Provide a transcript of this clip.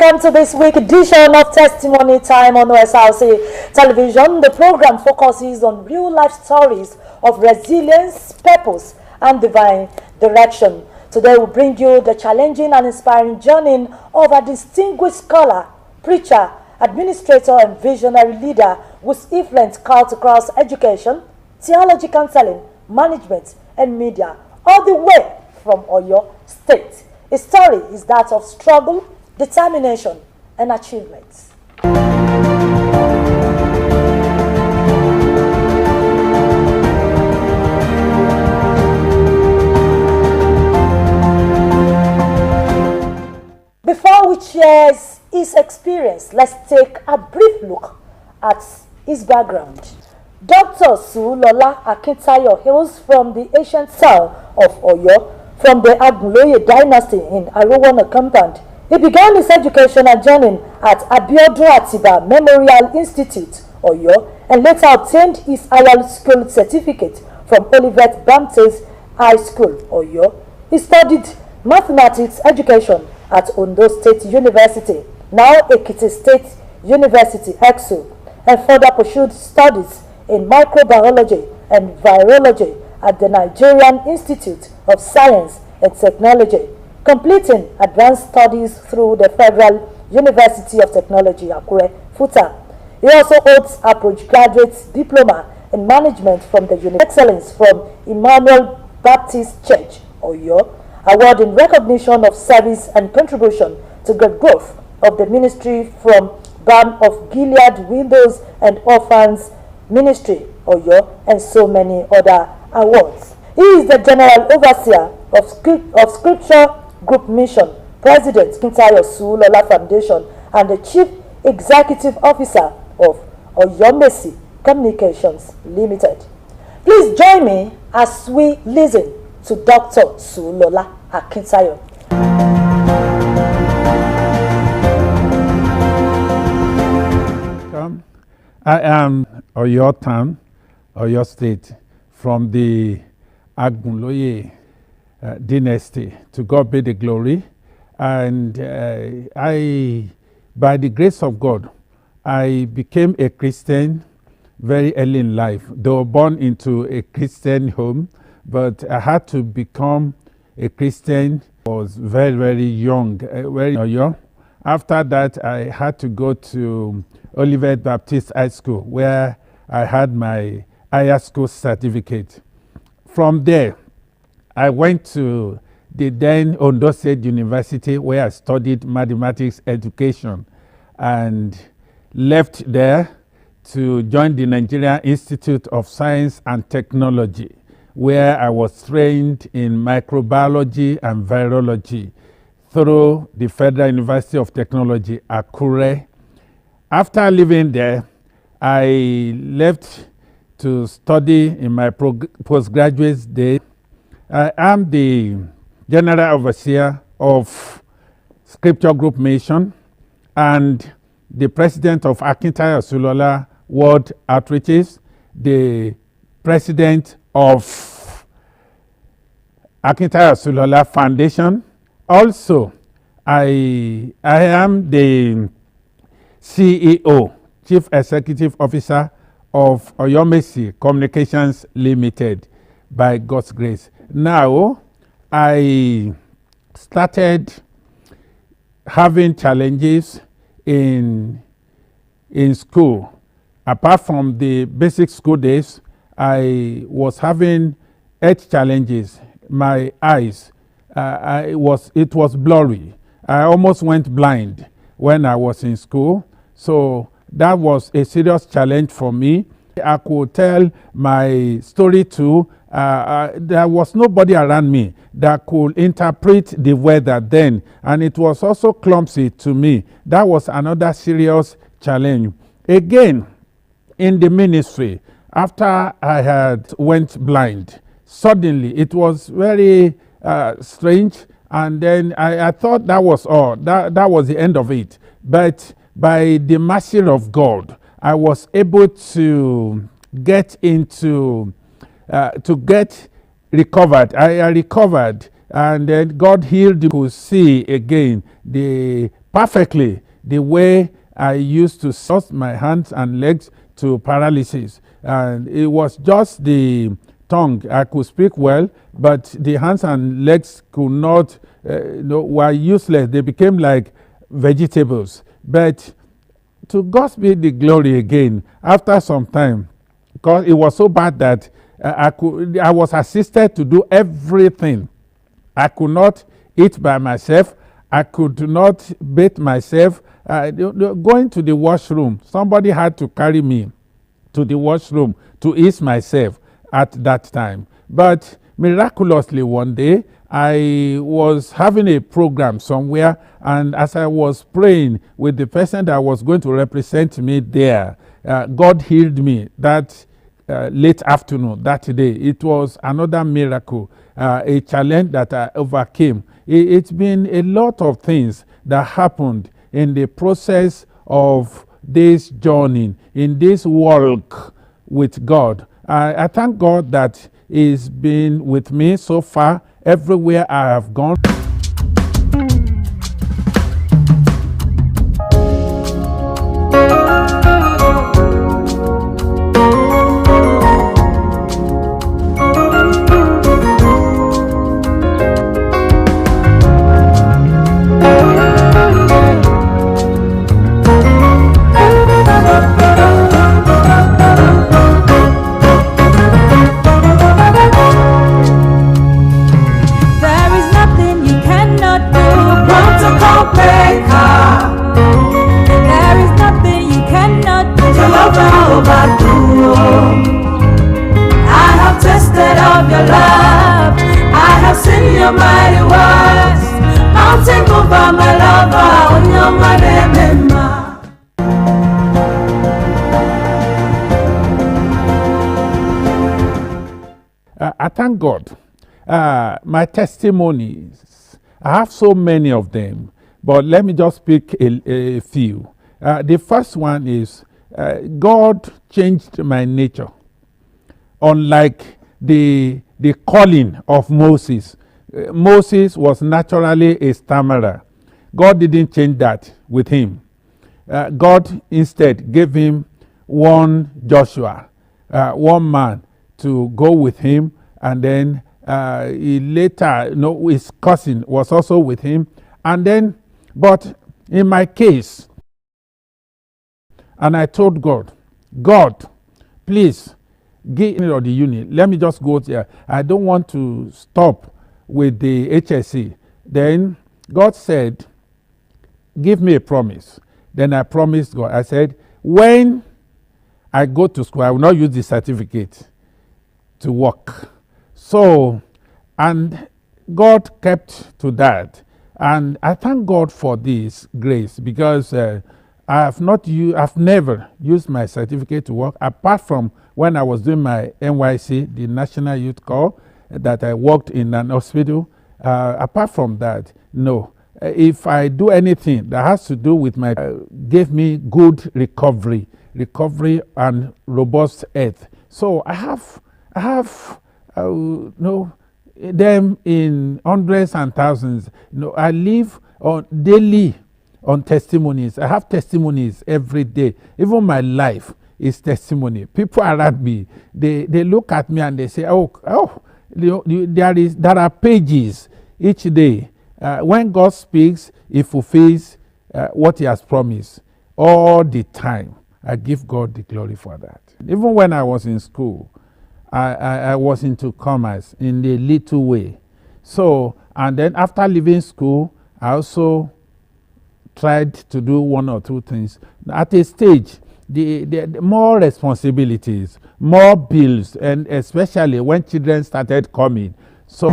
welcome to this week edition of Testimony Time on Osrc Television. The program focuses on real-life stories of resilience, purpose, and divine direction. Today we bring you the challenging and inspiring journey of a distinguished scholar, preacher, administrator, and visionary leader whose influence cut across education, theology counseling, management, and media, all the way from Oyo State. His story is that of struggle, determination, and achievements. Before we share his experience, let's take a brief look at his background. Dr. Sulola Akintayo hails from the ancient town of Oyo, from the Agunloye dynasty in Arowana compound. He began his educational journey at Abiodun Atiba Memorial Institute, Oyo, and later obtained his higher school certificate from Olivet Baptist High School, Oyo. He studied mathematics education at Ondo State University, now Ekiti State University, EXU, and further pursued studies in microbiology and virology at the Nigerian Institute of Science and Technology, completing advanced studies through the Federal University of Technology, Akure, Futa. He also holds a postgraduate diploma in management from the University of Excellence from Emmanuel Baptist Church, Oyo, award in recognition of service and contribution to the growth of the ministry from Balm of Gilead Widows and Orphans Ministry, Oyo, and so many other awards. He is the General Overseer of Scripture Group Mission, President Akintayo Sulola Foundation, and the Chief Executive Officer of Oyomesi Communications Limited. Please join me as we listen to Dr. Sulola Akintayo. I am Oyo Town, Oyo State, from the Agunloye dynasty. To God be the glory. And by the grace of God, I became a Christian very early in life. Though born into a Christian home, but I had to become a Christian. I was very, very young, very young. After that, I had to go to Olivet Baptist High School, where I had my higher school certificate. From there, I went to the then Ondo State University, where I studied mathematics education, and left there to join the Nigerian Institute of Science and Technology, where I was trained in microbiology and virology through the Federal University of Technology, Akure. After leaving there, I left to study in my postgraduate days. I am the General Overseer of Scripture Group Mission and the President of Akintayo Sulola World Outreaches, the President of Akintayo Sulola Foundation. Also, I am the CEO, Chief Executive Officer of Oyomesi Communications Limited, by God's grace. Now, I started having challenges in school. Apart from the basic school days, I was having health challenges. My eyes, it was blurry. I almost went blind when I was in school. So that was a serious challenge for me. I could tell my story too. There was nobody around me that could interpret the weather then, and it was also clumsy to me. That was another serious challenge. Again, in the ministry, after I had went blind, suddenly it was very strange, and then I thought that was all. That was the end of it. But by the mercy of God, I was able to get recovered. I recovered, and then God healed. You could see again the perfectly the way I used to lost my hands and legs to paralysis. And it was just the tongue. I could speak well, but the hands and legs could not, were useless. They became like vegetables. But to God be the glory again. After some time, because it was so bad that I was assisted to do everything. I could not eat by myself. I could not bathe myself. Going to the washroom, somebody had to carry me to the washroom to ease myself at that time. But miraculously one day, I was having a program somewhere, and as I was praying with the person that was going to represent me there, God healed me that late afternoon that day. It was another miracle, a challenge that I overcame. It's been a lot of things that happened in the process of this journey, in this walk with God. I thank God that He's been with me so far everywhere I have gone. I thank God. My testimonies, I have so many of them, but let me just pick a few. The first one is God changed my nature. Unlike the calling of Moses. Moses was naturally a stammerer. God didn't change that with him. God instead gave him one Joshua, one man to go with him, and then he later, his cousin was also with him. And then, but in my case, and I told God, please, give me the unit. Let me just go there. I don't want to stop with the HSC. Then God said, give me a promise. Then I promised God. I said, when I go to school, I will not use the certificate to work. So, and God kept to that. And I thank God for this grace, because I've never used my certificate to work, apart from when I was doing my NYC, the National Youth Corps, that I worked in an hospital. Apart from that, no. If I do anything that has to do with my, gave me good recovery and robust health. So I have them in hundreds and thousands. I live on daily on testimonies. I have testimonies every day. Even my life is testimony. People around me, they look at me and they say, there are pages each day. When God speaks, He fulfills what He has promised all the time. I give God the glory for that. Even when I was in school, I was into commerce in a little way. So, and then after leaving school, I also tried to do one or two things. At a stage, the more responsibilities, more bills, and especially when children started coming. So